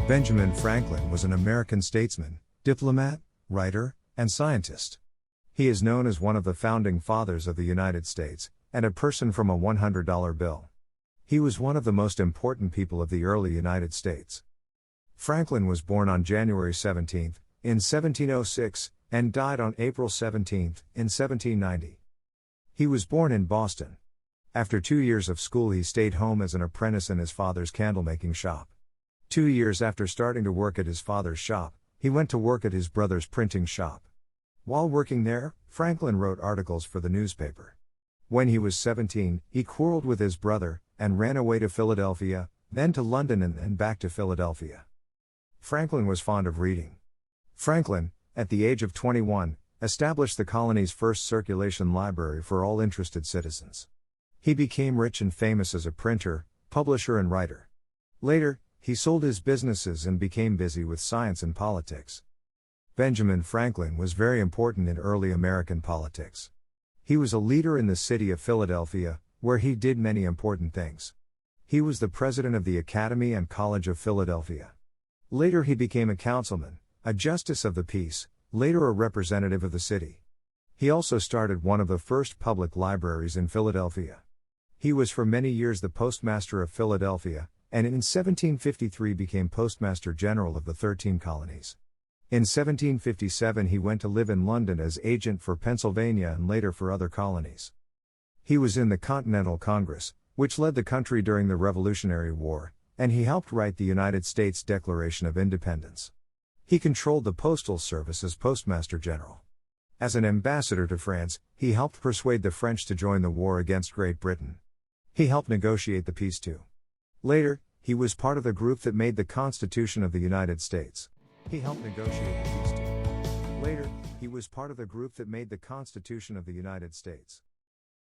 Benjamin Franklin was an American statesman, diplomat, writer, and scientist. He is known as one of the founding fathers of the United States, and a person from a $100 bill. He was one of the most important people of the early United States. Franklin was born on January 17, in 1706, and died on April 17, in 1790. He was born in Boston. After 2 years of school, he stayed home as an apprentice in his father's candlemaking shop. 2 years after starting to work at his father's shop, he went to work at his brother's printing shop. While working there, Franklin wrote articles for the newspaper. When he was 17, he quarreled with his brother, and ran away to Philadelphia, then to London and then back to Philadelphia. Franklin was fond of reading. Franklin, at the age of 21, established the colony's first circulation library for all interested citizens. He became rich and famous as a printer, publisher and writer. Later, he sold his businesses and became busy with science and politics. Benjamin Franklin was very important in early American politics. He was a leader in the city of Philadelphia, where he did many important things. He was the president of the Academy and College of Philadelphia. Later he became a councilman, a justice of the peace, later a representative of the city. He also started one of the first public libraries in Philadelphia. He was for many years the postmaster of Philadelphia, and in 1753 became postmaster general of the 13 colonies. In 1757 he went to live in London as agent for Pennsylvania and later for other colonies. He was in the Continental Congress, which led the country during the Revolutionary War, and he helped write the United States Declaration of Independence. He controlled the Postal Service as Postmaster General. As an ambassador to France, he helped persuade the French to join the war against Great Britain. He helped negotiate the peace too. Later, he was part of the group that made the Constitution of the United States. He helped negotiate the peace too. Later, he was part of the group that made the Constitution of the United States.